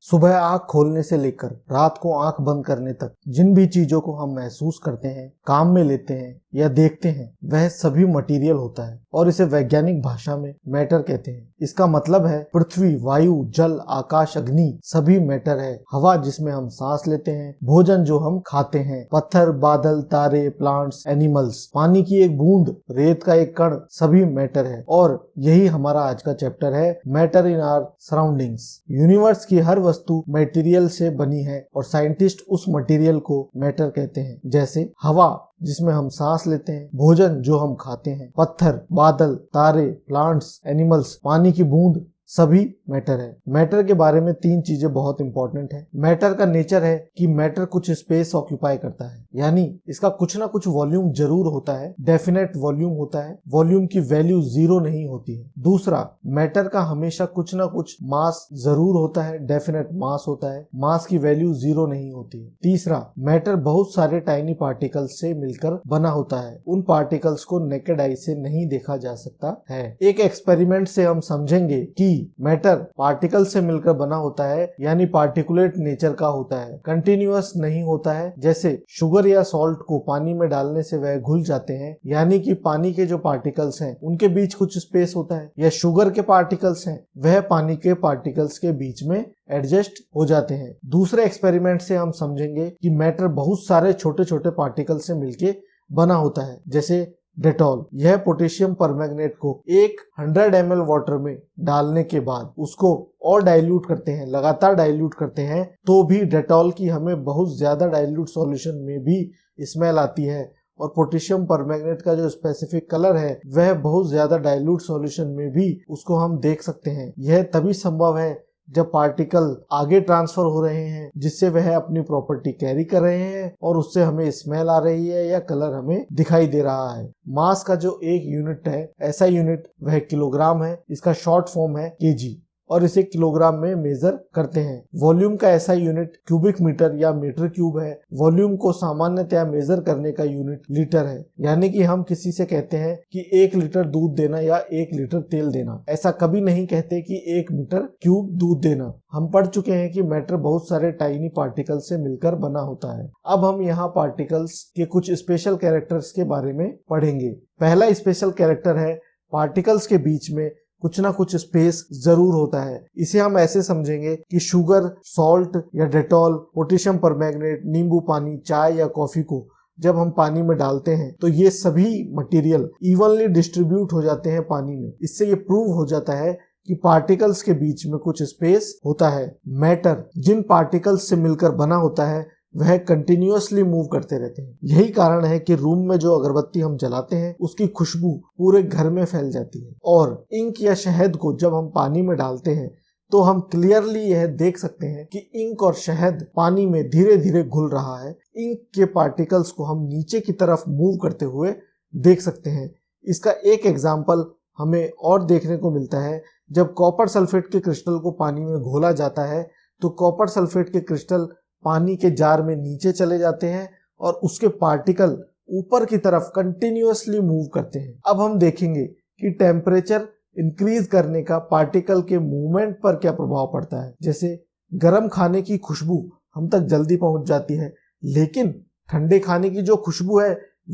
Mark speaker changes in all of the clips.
Speaker 1: सुबह आंख खोलने से लेकर रात को आंख बंद करने तक जिन भी चीजों को हम महसूस करते हैं, काम में लेते हैं या देखते हैं, वह सभी मटेरियल होता है और इसे वैज्ञानिक भाषा में मैटर कहते हैं। इसका मतलब है पृथ्वी, वायु, जल, आकाश, अग्नि सभी मैटर है। हवा जिसमें हम सांस लेते हैं, भोजन जो हम खाते हैं, पत्थर, बादल, तारे, प्लांट्स, एनिमल्स, पानी की एक बूंद, रेत का एक कण सभी मैटर है। और यही हमारा आज का चैप्टर है, matter in our surroundings. Universe की हर वस्तु मटेरियल से बनी है और साइंटिस्ट उस मटेरियल को मैटर कहते हैं। जैसे हवा जिसमें हम सांस लेते हैं, भोजन जो हम खाते हैं, पत्थर, बादल, तारे, प्लांट्स, एनिमल्स, पानी की बूंद सभी मैटर है। मैटर के बारे में 3 चीजें बहुत इंपॉर्टेंट है। मैटर का नेचर है कि मैटर कुछ स्पेस ऑक्यूपाई करता है, यानी इसका कुछ ना कुछ वॉल्यूम जरूर होता है, डेफिनेट वॉल्यूम होता है, वॉल्यूम की वैल्यू 0 नहीं होती है। दूसरा, मैटर का हमेशा कुछ ना कुछ मास जरूर होता है, डेफिनेट मास होता है, मास की वैल्यू 0 नहीं होती है। तीसरा, मैटर बहुत सारे टाइनी पार्टिकल्स से मिलकर बना होता है। उन पार्टिकल्स को नेकेड आई से नहीं देखा जा सकता है। एक एक्सपेरिमेंट से हम समझेंगे कि मैटर पार्टिकल से मिलकर बना होता है, यानी पार्टिकुलेट नेचर का होता है, कंटिन्यूअस नहीं होता है। जैसे शुगर या सॉल्ट को पानी में डालने से वह घुल जाते हैं, यानी कि पानी के जो पार्टिकल्स हैं उनके बीच कुछ स्पेस होता है, या शुगर के पार्टिकल्स हैं वह पानी के पार्टिकल्स के बीच में एडजस्ट हो जाते हैं। दूसरे एक्सपेरिमेंट से हम समझेंगे कि मैटर बहुत सारे छोटे छोटे पार्टिकल से मिलके बना होता है। जैसे डेटॉल, यह पोटेशियम परमैंगनेट को 100 ml वाटर में डालने के बाद उसको और डाइल्यूट करते हैं, लगातार डाइल्यूट करते हैं, तो भी डेटॉल की हमें बहुत ज्यादा डाइल्यूट सॉल्यूशन में भी स्मेल आती है। और पोटेशियम परमैंगनेट का जो स्पेसिफिक कलर है वह बहुत ज्यादा डाइल्यूट सॉल्यूशन में भी उसको हम देख सकते हैं। यह तभी संभव है जब पार्टिकल आगे ट्रांसफर हो रहे हैं, जिससे वह अपनी प्रॉपर्टी कैरी कर रहे हैं और उससे हमें स्मेल आ रही है या कलर हमें दिखाई दे रहा है। मास का जो एक यूनिट है, ऐसा यूनिट वह किलोग्राम है। इसका शॉर्ट फॉर्म है केजी और इसे किलोग्राम में मेजर करते हैं। वॉल्यूम का ऐसा यूनिट क्यूबिक मीटर या मीटर क्यूब है। वॉल्यूम को सामान्यतया मेजर करने का यूनिट लीटर है, यानी कि हम किसी से कहते हैं कि 1 लीटर दूध देना या 1 लीटर तेल देना, ऐसा कभी नहीं कहते कि 1 मीटर क्यूब दूध देना। हम पढ़ चुके हैं कि मैटर बहुत सारे टाइनी पार्टिकल से मिलकर बना होता है। अब हम यहाँ पार्टिकल्स के कुछ स्पेशल कैरेक्टर्स के बारे में पढ़ेंगे। पहला स्पेशल कैरेक्टर है, पार्टिकल्स के बीच में कुछ ना कुछ स्पेस जरूर होता है। इसे हम ऐसे समझेंगे कि शुगर, सॉल्ट या डेटॉल, पोटेशियम परमैंगनेट, नींबू पानी, चाय या कॉफी को जब हम पानी में डालते हैं तो ये सभी मटेरियल इवनली डिस्ट्रीब्यूट हो जाते हैं पानी में। इससे ये प्रूव हो जाता है कि पार्टिकल्स के बीच में कुछ स्पेस होता है। मैटर जिन पार्टिकल्स से मिलकर बना होता है वह कंटिन्यूअसली मूव करते रहते हैं। यही कारण है कि रूम में जो अगरबत्ती हम जलाते हैं उसकी खुशबू पूरे घर में फैल जाती है। और इंक या शहद को जब हम पानी में डालते हैं तो हम क्लियरली यह देख सकते हैं कि इंक और शहद पानी में धीरे धीरे घुल रहा है। इंक के पार्टिकल्स को हम नीचे की तरफ मूव करते हुए देख सकते हैं। इसका एक एग्जाम्पल हमें और देखने को मिलता है, जब कॉपर सल्फेट के क्रिस्टल को पानी में घोला जाता है तो कॉपर सल्फेट के क्रिस्टल पानी के जार में नीचे चले जाते हैं और उसके पार्टिकल ऊपर की तरफ कंटिन्यूअसली मूव करते हैं। अब हम देखेंगे कि टेम्परेचर इंक्रीज करने का पार्टिकल के मूवमेंट पर क्या प्रभाव पड़ता है। जैसे गर्म खाने की खुशबू हम तक जल्दी पहुंच जाती है, लेकिन ठंडे खाने की जो खुशबू है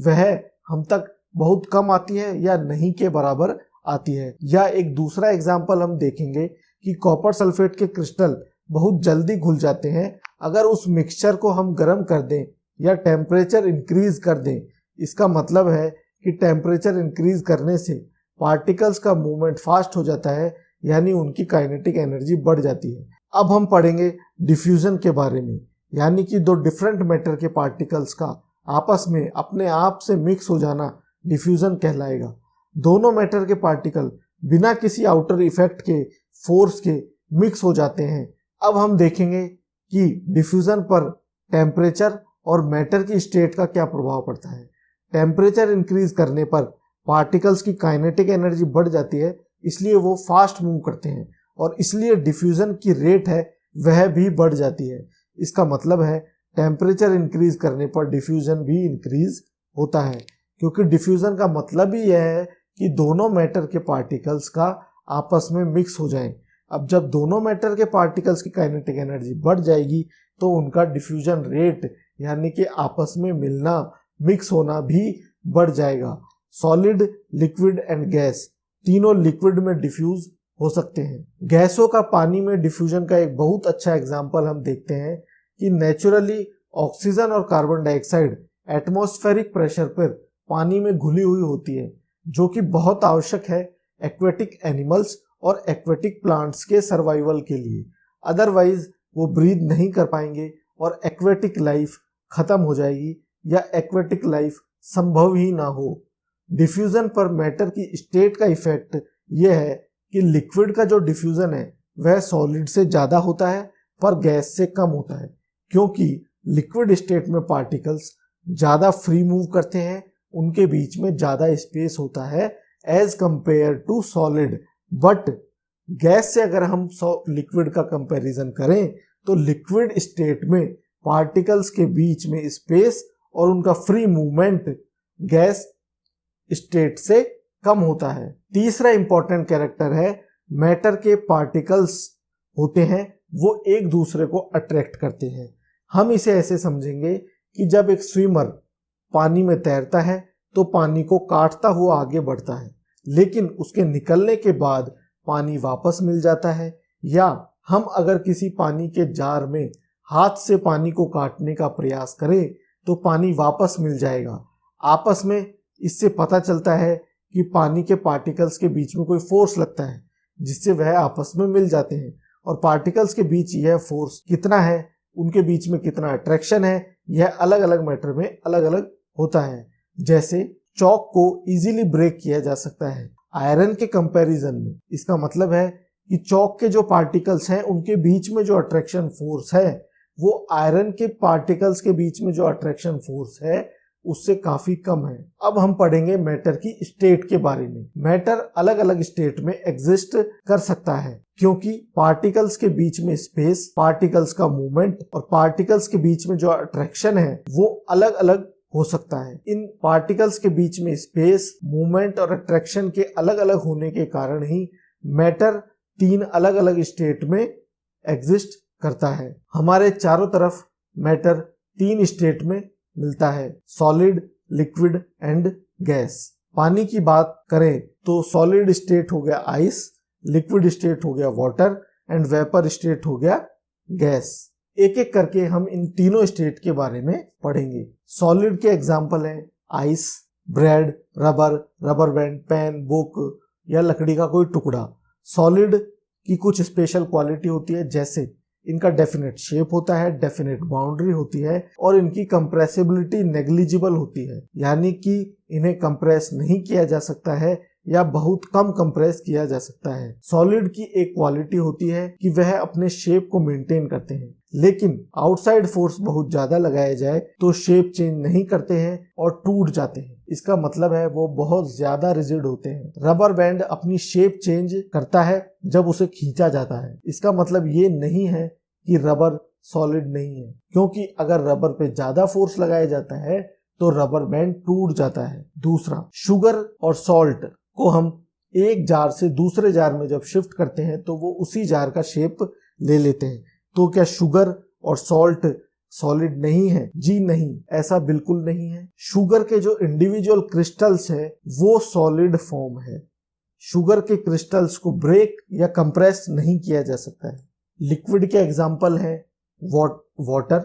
Speaker 1: वह हम तक बहुत कम आती है या नहीं के बराबर आती है। या एक दूसरा एग्जाम्पल हम देखेंगे कि कॉपर सल्फेट के क्रिस्टल बहुत जल्दी घुल जाते हैं अगर उस मिक्सचर को हम गर्म कर दें या टेम्परेचर इंक्रीज कर दें। इसका मतलब है कि टेम्परेचर इंक्रीज करने से पार्टिकल्स का मूवमेंट फास्ट हो जाता है, यानी उनकी काइनेटिक एनर्जी बढ़ जाती है। अब हम पढ़ेंगे डिफ्यूजन के बारे में, यानी कि 2 डिफरेंट मैटर के पार्टिकल्स का आपस में अपने आप से मिक्स हो जाना डिफ्यूजन कहलाएगा। दोनों मैटर के पार्टिकल बिना किसी आउटर इफेक्ट के, फोर्स के मिक्स हो जाते हैं। अब हम देखेंगे कि डिफ्यूजन पर टेम्परेचर और मैटर की स्टेट का क्या प्रभाव पड़ता है। टेम्परेचर इंक्रीज करने पर पार्टिकल्स की काइनेटिक एनर्जी बढ़ जाती है, इसलिए वो फास्ट मूव करते हैं और इसलिए डिफ्यूजन की रेट है वह भी बढ़ जाती है। इसका मतलब है टेम्परेचर इंक्रीज करने पर डिफ्यूजन भी इंक्रीज होता है, क्योंकि डिफ्यूजन का मतलब ही यह है कि दोनों मैटर के पार्टिकल्स का आपस में मिक्स हो जाएं। अब जब दोनों मैटर के पार्टिकल्स की काइनेटिक एनर्जी बढ़ जाएगी तो उनका डिफ्यूजन रेट यानी कि आपस में मिलना, मिक्स होना भी बढ़ जाएगा। सॉलिड, लिक्विड एंड गैस तीनों लिक्विड में डिफ्यूज हो सकते हैं। गैसों का पानी में डिफ्यूजन का एक बहुत अच्छा एग्जांपल हम देखते हैं कि नेचुरली ऑक्सीजन और कार्बन डाइऑक्साइड एटमॉस्फेरिक प्रेशर पर पानी में घुली हुई होती है, जो कि बहुत आवश्यक है एक्वेटिक एनिमल्स और एक्वेटिक प्लांट्स के सर्वाइवल के लिए। अदरवाइज वो ब्रीथ नहीं कर पाएंगे और एक्वेटिक लाइफ खत्म हो जाएगी या एक्वेटिक लाइफ संभव ही ना हो। डिफ्यूजन पर मैटर की स्टेट का इफेक्ट यह है कि लिक्विड का जो डिफ्यूजन है वह सॉलिड से ज्यादा होता है पर गैस से कम होता है, क्योंकि लिक्विड स्टेट में पार्टिकल्स ज्यादा फ्री मूव करते हैं, उनके बीच में ज्यादा स्पेस होता है as compare to solid. But gas से अगर हम लिक्विड का कंपैरिजन करें तो लिक्विड स्टेट में पार्टिकल्स के बीच में स्पेस और उनका फ्री मूवमेंट गैस स्टेट से कम होता है। तीसरा इंपॉर्टेंट कैरेक्टर है मैटर के पार्टिकल्स होते हैं वो एक दूसरे को अट्रैक्ट करते हैं। हम इसे ऐसे समझेंगे कि जब एक स्विमर पानी में तैरता है तो पानी को काटता हुआ आगे बढ़ता है, लेकिन उसके निकलने के बाद पानी वापस मिल जाता है। या हम अगर किसी पानी के जार में हाथ से पानी को काटने का प्रयास करें तो पानी वापस मिल जाएगा। आपस में इससे पता चलता है कि पानी के पार्टिकल्स के बीच में कोई फोर्स लगता है जिससे वह आपस में मिल जाते हैं, और पार्टिकल्स के बीच यह फोर्स कितना है, उनके बीच में कितना अट्रैक्शन है, यह अलग अलग मैटर में अलग अलग होता है। जैसे चॉक को इजीली ब्रेक किया जा सकता है आयरन के कंपैरिजन में। इसका मतलब है कि चॉक के जो पार्टिकल्स हैं उनके बीच में जो अट्रैक्शन फोर्स है वो आयरन के पार्टिकल्स के बीच में जो अट्रैक्शन फोर्स है उससे काफी कम है। अब हम पढ़ेंगे मैटर की स्टेट के बारे में। मैटर अलग अलग स्टेट में एग्जिस्ट कर सकता है क्योंकि पार्टिकल्स के बीच में स्पेस, पार्टिकल्स का मूवमेंट और पार्टिकल्स के बीच में जो अट्रैक्शन है वो अलग अलग हो सकता है। इन पार्टिकल्स के बीच में स्पेस, मूवमेंट और अट्रैक्शन के अलग अलग होने के कारण ही मैटर तीन अलग अलग स्टेट में एग्जिस्ट करता है। हमारे चारों तरफ मैटर तीन स्टेट में मिलता है, सॉलिड, लिक्विड एंड गैस। पानी की बात करें तो सॉलिड स्टेट हो गया आइस, लिक्विड स्टेट हो गया वाटर एंड वेपर स्टेट हो गया गैस। एक एक करके हम इन तीनों स्टेट के बारे में पढ़ेंगे। सॉलिड के एग्जाम्पल हैं ice, bread, rubber, rubber band, pen, book या लकड़ी का कोई टुकड़ा। सॉलिड की कुछ स्पेशल क्वालिटी होती है, जैसे इनका डेफिनेट शेप होता है, डेफिनेट बाउंड्री होती है और इनकी कंप्रेसिबिलिटी नेग्लिजिबल होती है, यानी कि इन्हें कंप्रेस नहीं किया जा सकता है या बहुत कम कंप्रेस किया जा सकता है। सॉलिड की एक क्वालिटी होती है कि वह अपने शेप को मेंटेन करते हैं, लेकिन आउटसाइड फोर्स बहुत ज्यादा लगाया जाए तो शेप चेंज नहीं करते हैं और टूट जाते हैं। इसका मतलब है वो बहुत ज्यादा रिजिड होते हैं। रबर बैंड अपनी शेप चेंज करता है जब उसे खींचा जाता है। इसका मतलब ये नहीं है कि रबर सॉलिड नहीं है, क्योंकि अगर रबर पे ज्यादा फोर्स लगाया जाता है तो रबर बैंड टूट जाता है। दूसरा, शुगर और सॉल्ट को हम एक जार से दूसरे जार में जब शिफ्ट करते हैं तो वो उसी जार का शेप ले लेते हैं। तो क्या शुगर और सॉल्ट सॉलिड नहीं है? जी नहीं, ऐसा बिल्कुल नहीं है। शुगर के जो इंडिविजुअल क्रिस्टल्स है वो सॉलिड फॉर्म है। शुगर के क्रिस्टल्स को ब्रेक या कंप्रेस नहीं किया जा सकता है। लिक्विड के एग्जाम्पल है water,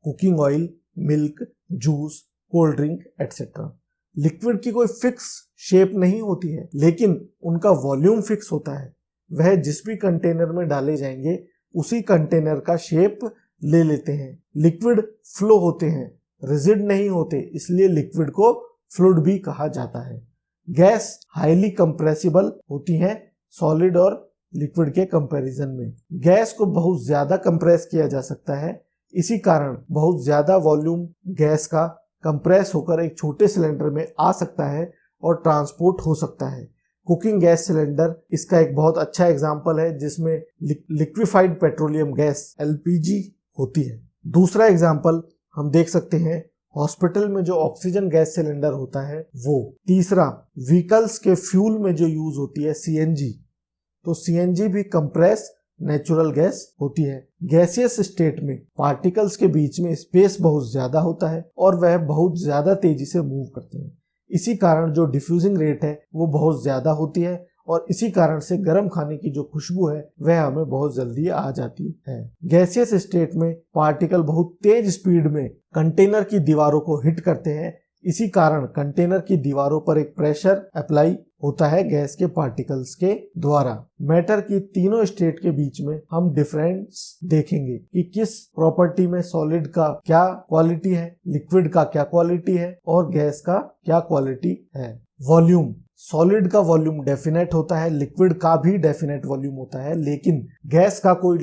Speaker 1: cooking oil, milk, juice, cold drink etcetera. Liquid की कोई फिक्स शेप नहीं होती है, लेकिन उनका वॉल्यूम फिक्स होता है। वह जिस भी कंटेनर में डाले जाएंगे उसी कंटेनर का शेप ले लेते हैं। लिक्विड फ्लो होते हैं, रिजिड नहीं होते, इसलिए लिक्विड को फ्लूइड भी कहा जाता है। गैस हाईली कंप्रेसिबल होती हैं सॉलिड और लिक्विड के कंपैरिजन में। गैस को बहुत ज्यादा कंप्रेस किया जा सकता है, इसी कारण बहुत ज्यादा वॉल्यूम गैस का कंप्रेस होकर एक छोटे सिलेंडर में आ सकता है और ट्रांसपोर्ट हो सकता है। कुकिंग गैस सिलेंडर इसका एक बहुत अच्छा एग्जाम्पल है, जिसमें लिक्विफाइड पेट्रोलियम गैस LPG होती है। दूसरा एग्जाम्पल हम देख सकते हैं हॉस्पिटल में जो ऑक्सीजन गैस सिलेंडर होता है वो। तीसरा, व्हीकल्स के फ्यूल में जो यूज होती है CNG। तो सीएनजी भी कंप्रेस नेचुरल गैस होती है। गैसियस स्टेट में पार्टिकल्स के बीच में स्पेस बहुत ज्यादा होता है और वह बहुत ज्यादा तेजी से मूव करते हैं। इसी कारण जो डिफ्यूजिंग रेट है वो बहुत ज्यादा होती है और इसी कारण से गर्म खाने की जो खुशबू है वह हमें बहुत जल्दी आ जाती है। गैसियस स्टेट में पार्टिकल बहुत तेज स्पीड में कंटेनर की दीवारों को हिट करते हैं। इसी कारण कंटेनर की दीवारों पर एक प्रेशर अप्लाई होता है गैस के पार्टिकल्स के द्वारा। मैटर की तीनों स्टेट के बीच में हम डिफरेंस देखेंगे कि किस प्रॉपर्टी में सॉलिड का क्या क्वालिटी है, लिक्विड का क्या क्वालिटी है और गैस का क्या क्वालिटी है। वॉल्यूम, सॉलिड का वॉल्यूम डेफिनेट होता है, लिक्विड का भी डेफिनेट वॉल्यूम होता है, लेकिन गैस का कोई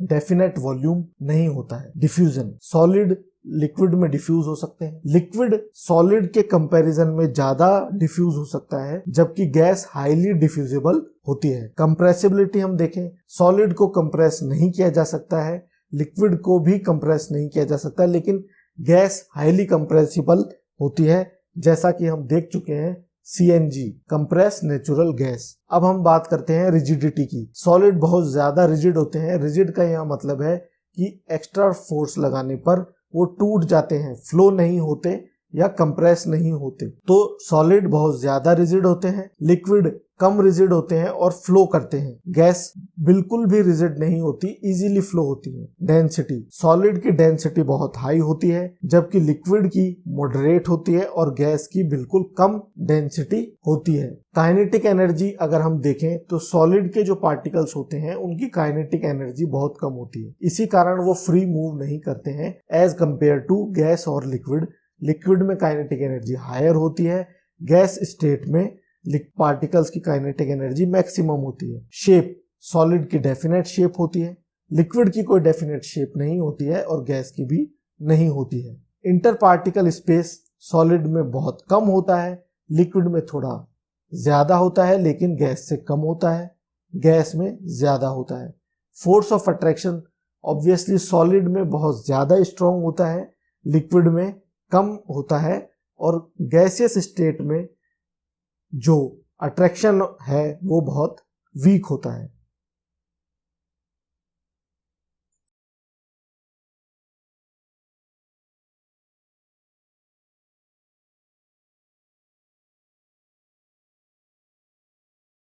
Speaker 1: डेफिनेट वॉल्यूम नहीं होता है। डिफ्यूजन, सॉलिड लिक्विड में डिफ्यूज हो सकते हैं, लिक्विड सॉलिड के कंपैरिजन में ज्यादा डिफ्यूज हो सकता है, जबकि गैस हाईली डिफ्यूजिबल होती है। कंप्रेसिबिलिटी हम देखें, सॉलिड को कंप्रेस नहीं किया जा सकता है, लिक्विड को भी कंप्रेस नहीं किया जा सकता, लेकिन गैस हाईली कंप्रेसिबल होती है, जैसा कि हम देख चुके हैं सीएनजी, कंप्रेस नेचुरल गैस। अब हम बात करते हैं रिजिडिटी की। सॉलिड बहुत ज्यादा रिजिड होते हैं। रिजिड का यह मतलब है कि एक्स्ट्रा फोर्स लगाने पर वो टूट जाते हैं, फ्लो नहीं होते या कंप्रेस नहीं होते। तो सॉलिड बहुत ज्यादा रिजिड होते हैं, लिक्विड कम रिजिड होते हैं और फ्लो करते हैं। गैस बिल्कुल भी रिजिड नहीं होती, इजीली फ्लो होती है। डेंसिटी, सॉलिड की डेंसिटी बहुत हाई होती है, जबकि लिक्विड की मॉडरेट होती है और गैस की बिल्कुल कम डेंसिटी होती है। काइनेटिक एनर्जी अगर हम देखें तो सॉलिड के जो पार्टिकल्स होते हैं उनकी काइनेटिक एनर्जी बहुत कम होती है, इसी कारण वो फ्री मूव नहीं करते हैं एज कंपेयर टू गैस और लिक्विड। लिक्विड में काइनेटिक एनर्जी हायर होती है, गैस स्टेट में पार्टिकल्स की काइनेटिक एनर्जी मैक्सिमम होती है। शेप, सॉलिड की डेफिनेट शेप होती है, लिक्विड की कोई डेफिनेट शेप नहीं होती है और गैस की भी नहीं होती है। इंटर पार्टिकल स्पेस सॉलिड में बहुत कम होता है, लिक्विड में थोड़ा ज्यादा होता है, लेकिन गैस से कम होता है, गैस में ज्यादा होता है। Force of attraction obviously solid में बहुत ज्यादा स्ट्रॉन्ग होता है, लिक्विड में कम होता है और गैसियस स्टेट में जो अट्रैक्शन है वो बहुत वीक होता है।